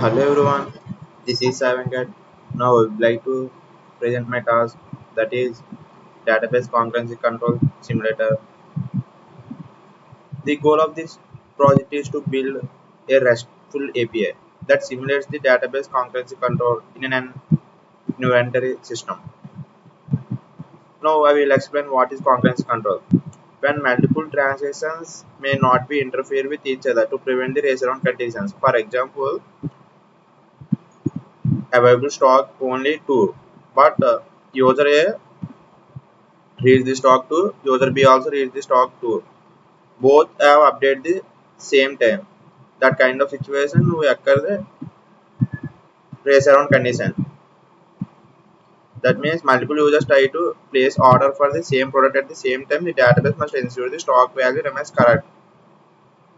Hello everyone, this is Savangat. Now I would like to present my task, that is database concurrency control simulator. The goal of this project is to build a RESTful API that simulates the database concurrency control in an inventory system. Now I will explain what is concurrency control. When multiple transactions may not be interfere with each other to prevent the race around conditions. For example, available stock only 2, but user A reads the stock to, user B also reads the stock to. Both have updated the same time. That kind of situation will occur the race around condition. That means multiple users try to place order for the same product at the same time. The database must ensure the stock value remains correct.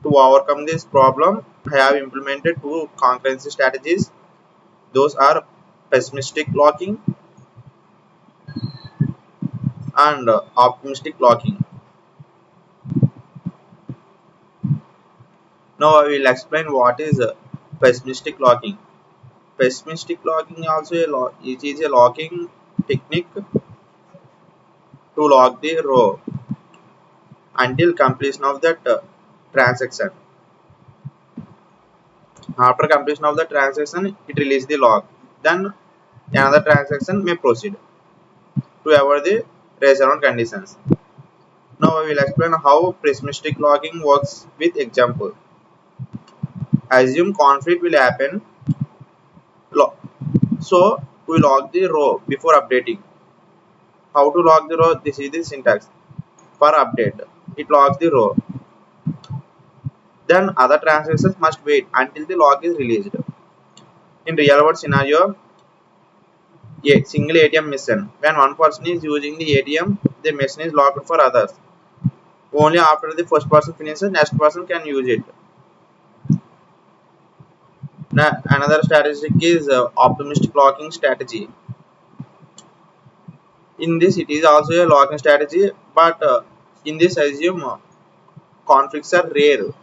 To overcome this problem, I have implemented two concurrency strategies. Those are pessimistic locking and optimistic locking. Now I will explain what is pessimistic locking. Pessimistic locking also it is a locking technique to lock the row until completion of that transaction. After completion of the transaction, it releases the lock. Then another transaction may proceed to avoid the race around conditions. Now I will explain how pessimistic locking works with example. Assume conflict will happen, so we lock the row before updating. How to lock the row? This is the syntax. For update, it locks the row. Then other transactions must wait until the log is released. In real world scenario, a single ATM machine. When one person is using the ATM, the machine is locked for others. Only after the first person finishes, next person can use it. Now, another strategy is optimistic locking strategy. In this, it is also a locking strategy, but in this, assume conflicts are rare.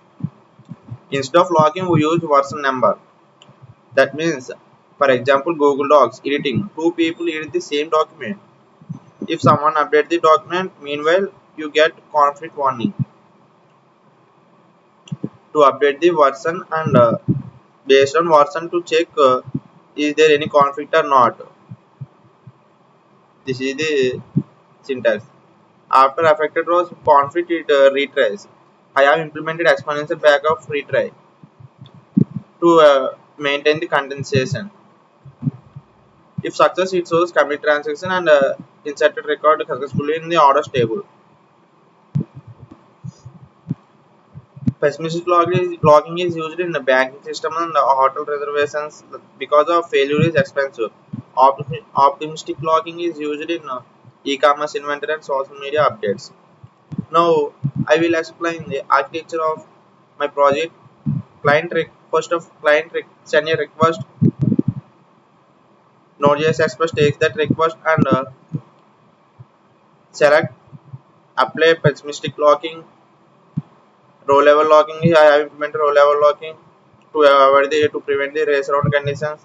Instead of locking, we use version number. That means, for example, Google Docs editing. Two people edit the same document. If someone updates the document, meanwhile, you get conflict warning to update the version and based on version to check is there any conflict or not. This is the syntax. After affected rows conflict, it retries. I have implemented exponential backup retry to maintain the condensation. If success, it shows commit transaction and inserted record successfully in the orders table. Pessimistic logging is used in the banking system and hotel reservations because of failure is expensive. Optimistic logging is used in e-commerce inventory and social media updates. Now, I will explain the architecture of my project. First of send a request. Node.js Express takes that request and select apply pessimistic logging. Row level locking. I have implemented row level locking to avoid to prevent the race around conditions.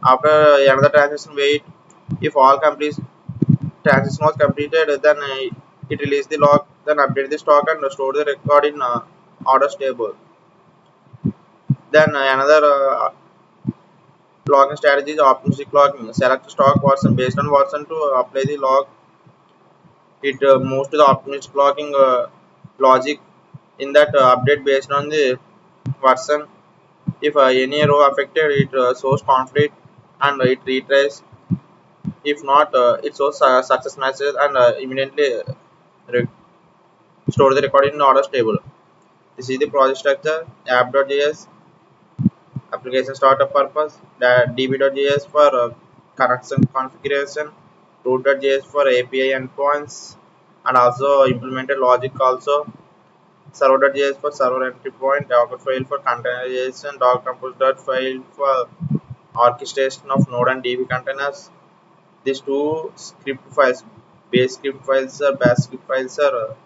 After another transaction, wait. If all complete transaction was completed, then it release the log, then update the stock and store the record in orders table. Then another logging strategy is optimistic logging. Select stock version based on version to apply the log. It moves to the optimistic logging logic in that update based on the version. If any row affected, it shows conflict and it retraces. If not, it shows success message and immediately re- store the recording in orders table. This is the project structure. App.js application startup purpose. db.js for connection configuration. Root.js for API endpoints and also implemented logic also. Server.js for server entry point. Docker file for containerization. Docker.compose.file for orchestration of node and db containers. These two script files, base script files are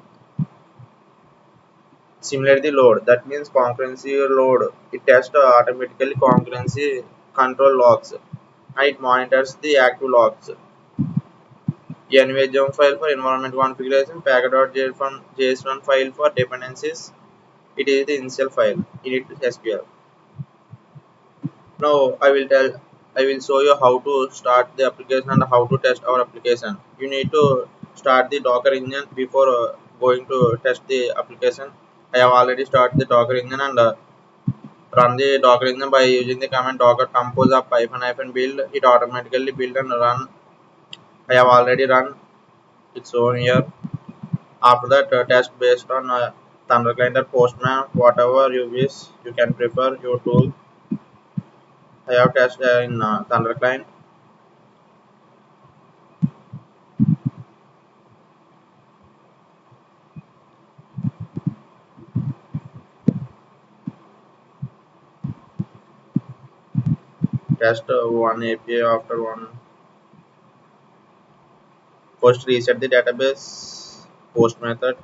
Similarly, load that means concurrency load. It tests automatically concurrency control logs and it monitors the active logs. NVJSON file for environment configuration, package.json file for dependencies. It is the initial file in it SQL. Now I will show you how to start the application and how to test our application. You need to start the Docker engine before going to test the application. I have already started the Docker engine and run the Docker engine by using the command docker compose of python build. It automatically build and run. I have already run. It's shown here. After that, test based on Thunder client or Postman, whatever you wish. You can prefer your tool. I have test in Thunder client. Test one API after one. First reset the database. Post method.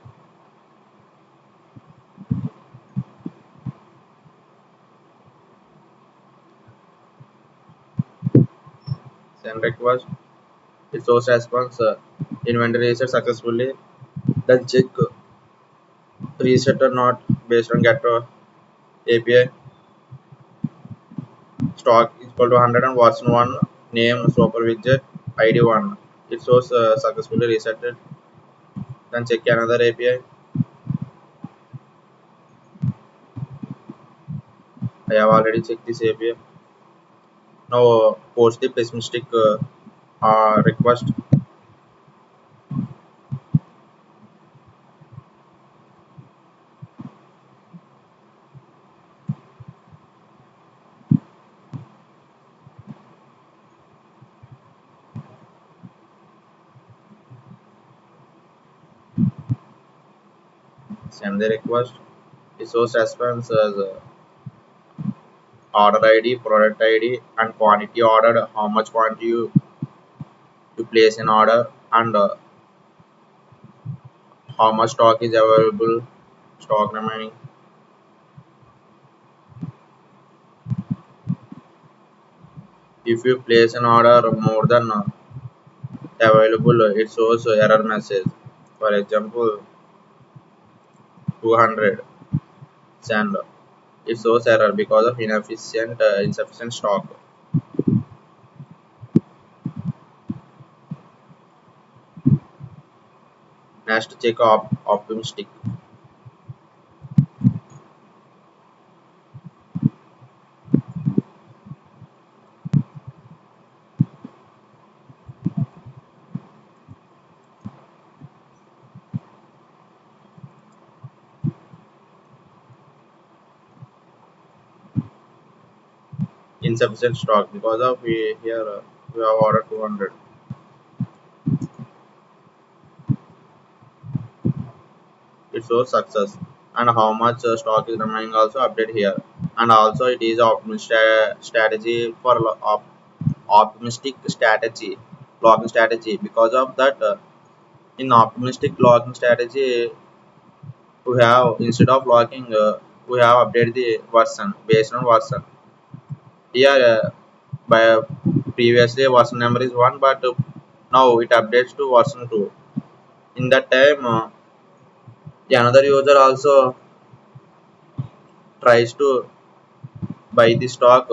Send request. It shows response. Inventory reset successfully. Then check reset or not based on get API. Stock is equal to 100 and version 1. Name super widget. ID 1. It shows successfully resetted. Then check another API. I have already checked this API. Now post the pessimistic request. Send the request. It shows response as order ID, product ID, and quantity ordered. How much quantity you place in order and how much stock is available, stock remaining. If you place an order more than available, it shows error message. For example, 200 send. It shows error because of insufficient stock. Next, check optimistic. Insufficient stock because of we here we have ordered 200. It shows success and how much stock is remaining also update here, and also it is strategy for optimistic strategy logging strategy. Because of that, in optimistic logging strategy we have instead of logging we have updated the version based on version. Here by previously version number is 1, but now it updates to version 2. In that time another user also tries to buy the stock.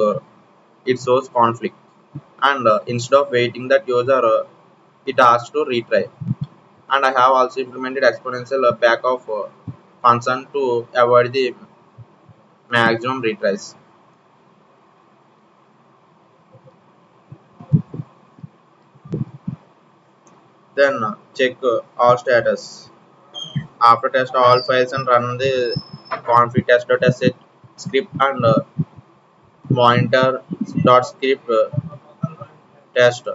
It shows conflict, and instead of waiting that user, it asks to retry. And I have also implemented exponential backup function to avoid the maximum retries. Then check all status. After test all files and run the config test.sh script and monitor.script test.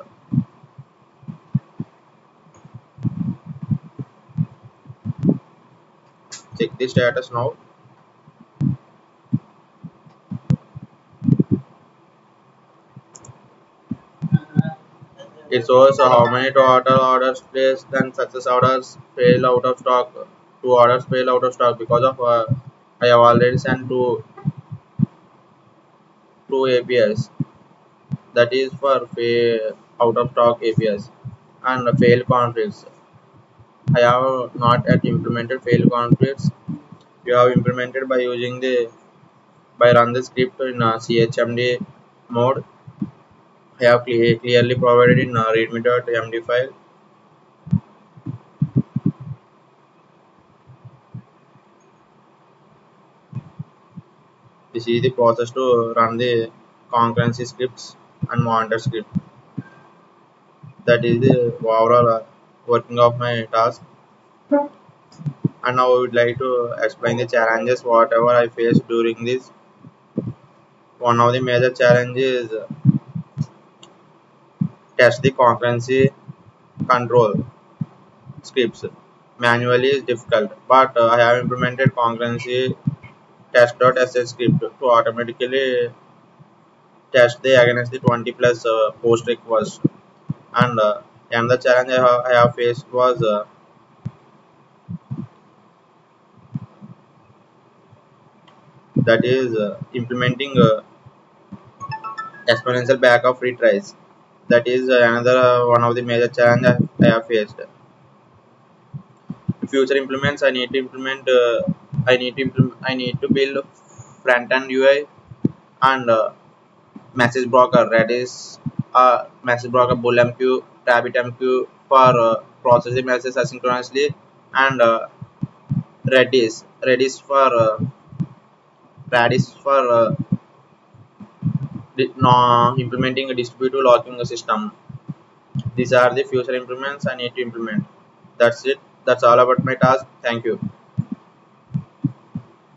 Check the status now. It shows how many total orders placed and success orders fail out of stock two orders fail out of stock because of I have already sent two APIs, that is for out of stock APIs and fail conflicts. I have not yet implemented fail conflicts. You have implemented by using the by run the script in chmd mode. I have clearly provided in readme.md file. This is the process to run the concurrency scripts and monitor script. That is the overall working of my task. And now I would like to explain the challenges whatever I faced during this. One of the major challenges is test the concurrency control scripts. Manually is difficult, but I have implemented concurrency test.sh script to automatically test the against the 20 plus post request. And another challenge I have faced was that is implementing exponential backup retries. That is another one of the major challenge I have faced. Future implements I need to build front end UI and message broker Redis, message broker BullMQ, RabbitMQ for processing messages asynchronously, and Redis for implementing a distributed locking system. These are the future improvements I need to implement. That's it. That's all about my task. Thank you.